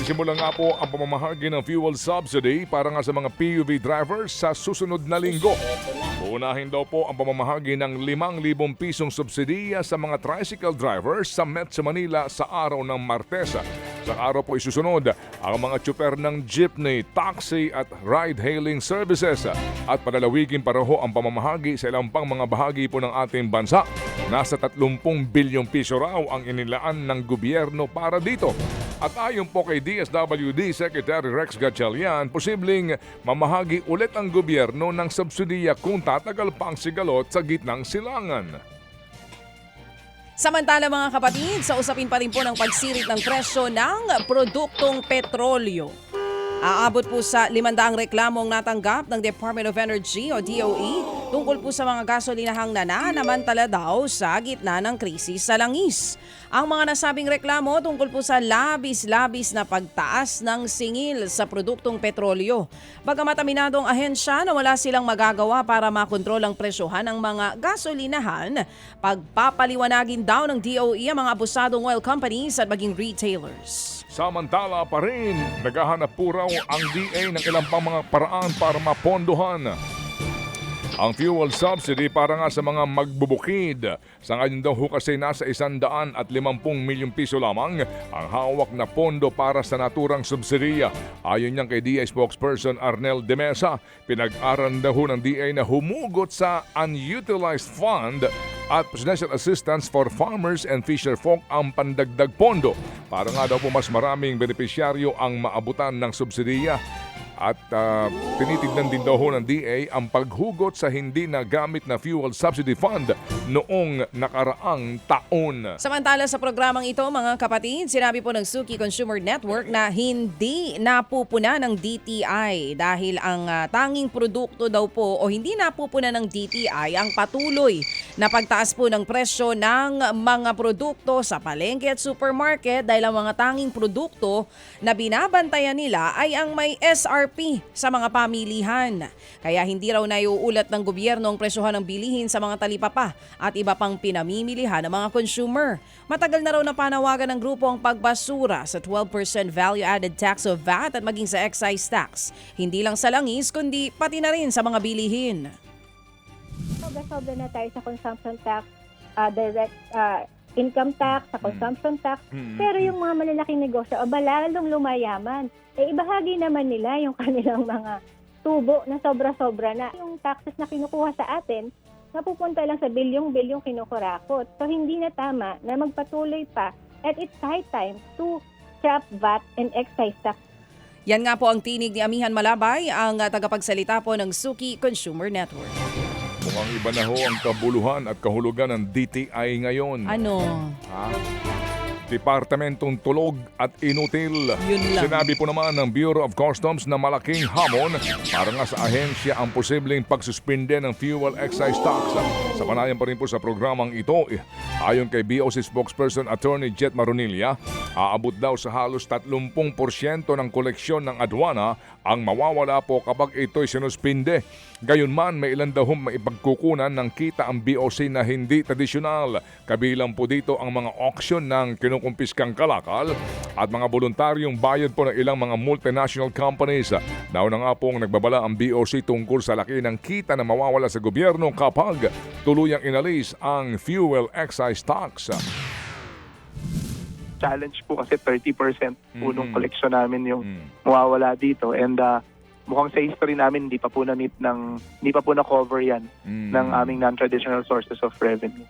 Magsisimula nga po ang pamamahagi ng fuel subsidy para nga sa mga PUV drivers sa susunod na linggo. Unahin daw po ang pamamahagi ng 5,000 pisong subsidiya sa mga tricycle drivers sa Metro Manila sa araw ng Martes. Sa araw po isusunod ang mga tsuper ng jeepney, taxi at ride-hailing services at palalawigin pa raw ang pamamahagi sa ilang pang mga bahagi po ng ating bansa. Nasa 30 bilyong piso raw ang inilaan ng gobyerno para dito. At ayon po kay DSWD Secretary Rex Gatchalian, posibleng mamahagi ulit ang gobyerno ng subsidiya kung tatagal pa ang sigalot sa gitnang silangan. Samantala mga kapatid, sa usapin pa rin po ng pagsirit ng presyo ng produktong petrolyo. Aabot po sa 500 reklamong natanggap ng Department of Energy o DOE tungkol po sa mga gasolinahang nananamantala daw sa gitna ng krisis sa langis. Ang mga nasabing reklamo tungkol po sa labis-labis na pagtaas ng singil sa produktong petrolyo. Bagamat aminadong ahensya na wala silang magagawa para makontrol ang presyohan ng mga gasolinahan, pagpapaliwanagin daw ng DOE ang mga abusadong oil companies at maging retailers. Samantala pa rin, naghahanap po raw ang DA ng ilang pang mga paraan para mapondohan ang fuel subsidy para nga sa mga magbubukid. Sa ngayon daw ho kasi nasa 150 milyong piso lamang ang hawak na pondo para sa naturang subsidiya. Ayon niyan kay DA spokesperson Arnel de Mesa, pinag-aral daw ho ng DA na humugot sa unutilized fund at Presidential Assistance for Farmers and Fisherfolk ang pandagdag pondo para nga daw po mas maraming benepisyaryo ang maabutan ng subsidiya. At tinitignan din daw ho ng DA ang paghugot sa hindi nagamit na fuel subsidy fund noong nakaraang taon. Samantala sa programang ito mga kapatid, sinabi po ng Suki Consumer Network na hindi napupuna ng DTI dahil ang tanging produkto daw po o hindi napupuna ng DTI ang patuloy na pagtaas po ng presyo ng mga produkto sa palengke at supermarket dahil ang mga tanging produkto na binabantayan nila ay ang may SRP sa mga pamilihan. Kaya hindi raw naiuulat ng gobyerno ang presyohan ng bilihin sa mga talipapa at iba pang pinamimilihan ng mga consumer. Matagal na raw napanawagan ng grupo ang pagbasura sa 12% value-added tax o VAT at maging sa excise tax. Hindi lang sa langis kundi pati na rin sa mga bilihin. Sobra-sobra na tayo sa consumption tax, direct income tax, sa consumption tax. Pero yung mga malalaking negosyo, lalong lumayaman. Ibahagi naman nila yung kanilang mga tubo na sobra-sobra na. Yung taxes na kinukuha sa atin, napupunta lang sa bilyong-bilyong kinukurakot. So hindi na tama na magpatuloy pa at it's high time to scrap VAT and excise tax. Yan nga po ang tinig ni Amihan Malabay, ang tagapagsalita po ng Suki Consumer Network. Mukhang iba na ho ang kabuluhan at kahulugan ng DTI ngayon. Ano? Departamentong tulog at inutil. Yun lang. Sinabi po naman ng Bureau of Customs na malaking hamon para nga sa ahensya ang posibleng pagsuspinde ng fuel excise tax. Sa panayan pa rin po sa programang ito, ayon kay BOC spokesperson Attorney Jet Maronilla, aabot daw sa halos 30% ng koleksyon ng adwana ang mawawala po kapag ito'y sinuspinde. Gayunman, may ilan daw maipagkukunan ng kita ang BOC na hindi tradisyonal. Kabilang po dito ang mga auction ng kinukumpiskang kalakal at mga voluntaryong bayad po ng ilang mga multinational companies. Nauna nga pong nagbabala ang BOC tungkol sa laki ng kita na mawawala sa gobyerno kapag tuluyang inalis ang fuel excise tax. Challenge po kasi 30% po nung collection namin yung mawawala dito, and mukhang sa history namin hindi pa po na-cover yan ng aming non-traditional sources of revenue.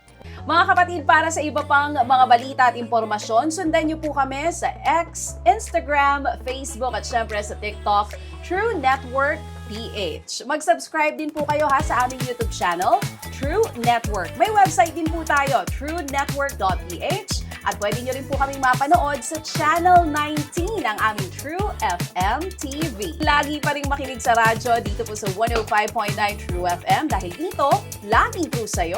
Mga kapatid, para sa iba pang mga balita at impormasyon, sundan niyo po kami sa X, Instagram, Facebook at syempre sa TikTok, True Network PH. Mag-subscribe din po kayo sa aming YouTube channel, True Network. May website din po tayo, truenetwork.ph, at pwede nyo rin po kaming mapanood sa Channel 19 ng aming True FM TV. Lagi pa rin makinig sa radyo dito po sa 105.9 True FM dahil dito, laging true sa'yo.